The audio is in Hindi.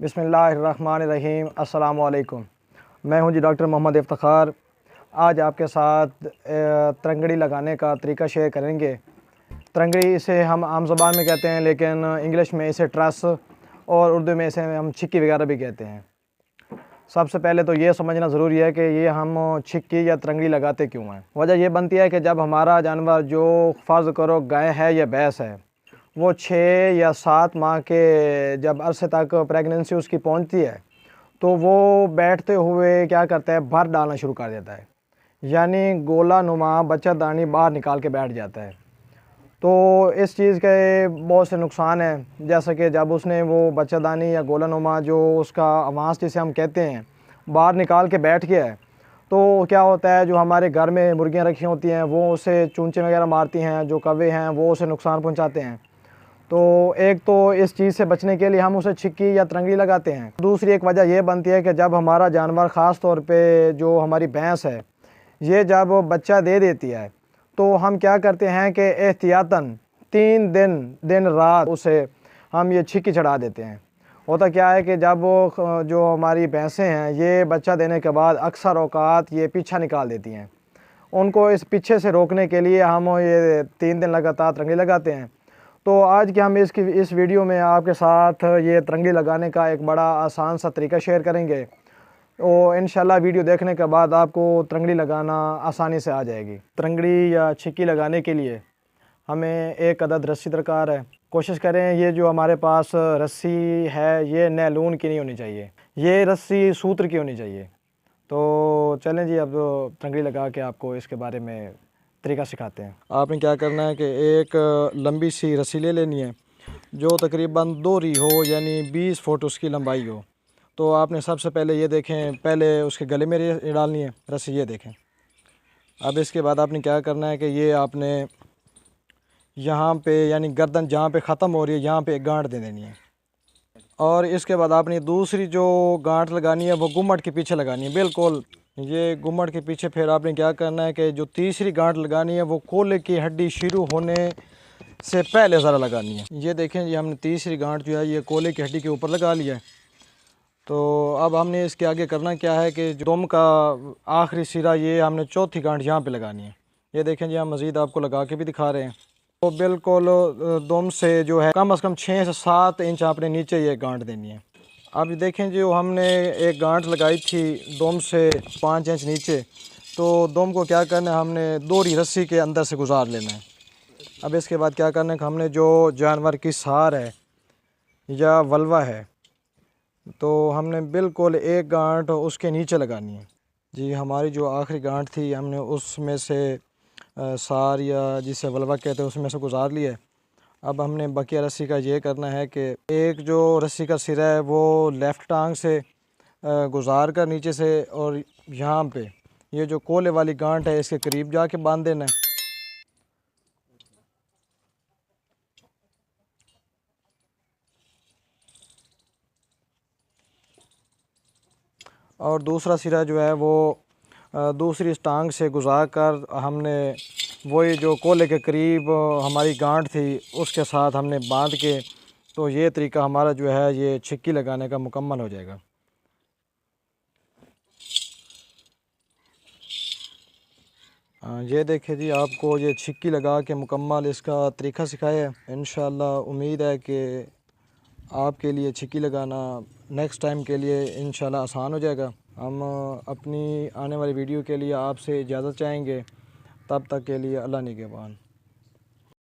बिस्मिल्लाहिर्रहमानिर्रहीम। अस्सलामु अलैकुम। मैं हूं जी डॉक्टर मोहम्मद इफ्तिखार। आज आपके साथ तरंगड़ी लगाने का तरीका शेयर करेंगे। तरंगड़ी इसे हम आम ज़बान में कहते हैं, लेकिन इंग्लिश में इसे ट्रस और उर्दू में इसे हम छिक्की वगैरह भी कहते हैं। सबसे पहले तो ये समझना ज़रूरी है कि ये हम छिक्की या तरंगड़ी लगाते क्यों हैं। वजह यह बनती है कि जब हमारा जानवर, जो फ़र्ज़ करो गाय है या भैंस है, वो 6 या 7 माह के जब अरसे तक प्रेगनेंसी उसकी पहुंचती है, तो वो बैठते हुए क्या करता है, भर डालना शुरू कर देता है, यानी गोला नुमा बच्चादानी बाहर निकाल के बैठ जाता है। तो इस चीज़ के बहुत से नुकसान हैं, जैसा कि जब उसने वो बच्चादानी या गोला नुमा जो उसका आवाज़ जिसे हम कहते हैं बाहर निकाल के बैठ गया है, तो क्या होता है, जो हमारे घर में मुर्गियाँ रखी होती हैं वो उसे चूंचे वगैरह मारती हैं, जो कौवे हैं वो उसे नुकसान पहुँचाते हैं। तो एक तो इस चीज़ से बचने के लिए हम उसे छिक्की या तरंगड़ी लगाते हैं। दूसरी एक वजह यह बनती है कि जब हमारा जानवर, ख़ास तौर पे जो हमारी भैंस है, ये जब बच्चा दे देती है, तो हम क्या करते हैं कि एहतियातन 3 दिन रात उसे हम ये छिक्की चढ़ा देते हैं। होता क्या है कि जब जो हमारी भैंसें हैं, ये बच्चा देने के बाद अक्सर औकात ये पीछा निकाल देती हैं। उनको इस पीछे से रोकने के लिए हम ये 3 दिन लगातार तरंगड़ी लगाते हैं। तो आज के हम इस वीडियो में आपके साथ ये तरंगड़ी लगाने का एक बड़ा आसान सा तरीका शेयर करेंगे, और इंशाल्लाह वीडियो देखने के बाद आपको तरंगड़ी लगाना आसानी से आ जाएगी। तरंगड़ी या छिक्की लगाने के लिए हमें एक अदद रस्सी दरकार है। कोशिश करें ये जो हमारे पास रस्सी है ये नैलून की नहीं होनी चाहिए, ये रस्सी सूत्र की होनी चाहिए। तो चलें जी, अब तरंगड़ी लगा के आपको इसके बारे में तरीका सिखाते हैं। आपने क्या करना है कि एक लंबी सी रस्सी ले लेनी है, जो तकरीबन 2 री हो, यानी 20 फुट उसकी लंबाई हो। तो आपने सबसे पहले ये देखें, पहले उसके गले में डालनी है रस्सी, ये देखें। अब इसके बाद आपने क्या करना है कि ये आपने यहाँ पे, यानी गर्दन जहाँ पे ख़त्म हो रही है, यहाँ पे एक गांठ दे देनी है। और इसके बाद आपने दूसरी जो गांठ लगानी है वो गुम्मट के पीछे लगानी है, बिल्कुल ये गुम्मट के पीछे। फिर आपने क्या करना है कि जो तीसरी गांठ लगानी है वो कोले की हड्डी शुरू होने से पहले ज़रा लगानी है। ये देखें जी, हमने तीसरी गांठ जो है ये कोले की हड्डी के ऊपर लगा लिया है। तो अब हमने इसके आगे करना क्या है कि जो दुम का आखिरी सिरा, ये हमने चौथी गांठ यहाँ पे लगानी है। ये देखें जी, हम मज़ीद आपको लगा के भी दिखा रहे हैं। तो बिल्कुल दुम से जो है कम से कम 6 से 7 इंच आपने नीचे ये गांठ देनी है। अब देखें जो हमने एक गांठ लगाई थी दुम से 5 इंच नीचे, तो दुम को क्या करना है, हमने दोहरी रस्सी के अंदर से गुजार लेना है। अब इसके बाद क्या करना है कि हमने जो जानवर की सार है या वल्वा है, तो हमने बिल्कुल एक गांठ उसके नीचे लगानी है। जी, हमारी जो आखिरी गांठ थी हमने उसमें से सार या जिसे वल्वा कहते हैं उसमें से गुजार लिया है। अब हमने बकिया रस्सी का ये करना है कि एक जो रस्सी का सिरा है वो लेफ़्ट टांग से गुजार कर नीचे से, और यहाँ पे ये जो कोले वाली गांठ है इसके करीब जाके बांध देना है। और दूसरा सिरा जो है वो दूसरी टांग से गुजार कर हमने वही जो कोले के करीब हमारी गांठ थी उसके साथ हमने बांध के, तो ये तरीका हमारा जो है ये छिक्की लगाने का मुकम्मल हो जाएगा। ये देखिए जी, आपको ये छिक्की लगा के मुकम्मल इसका तरीका सिखाया है। इंशाल्लाह उम्मीद है कि आपके लिए छिक्की लगाना नेक्स्ट टाइम के लिए इंशाल्लाह आसान हो जाएगा। हम अपनी आने वाली वीडियो के लिए आपसे इजाज़त चाहेंगे। तब तक के लिए अल्लाह निगहबान।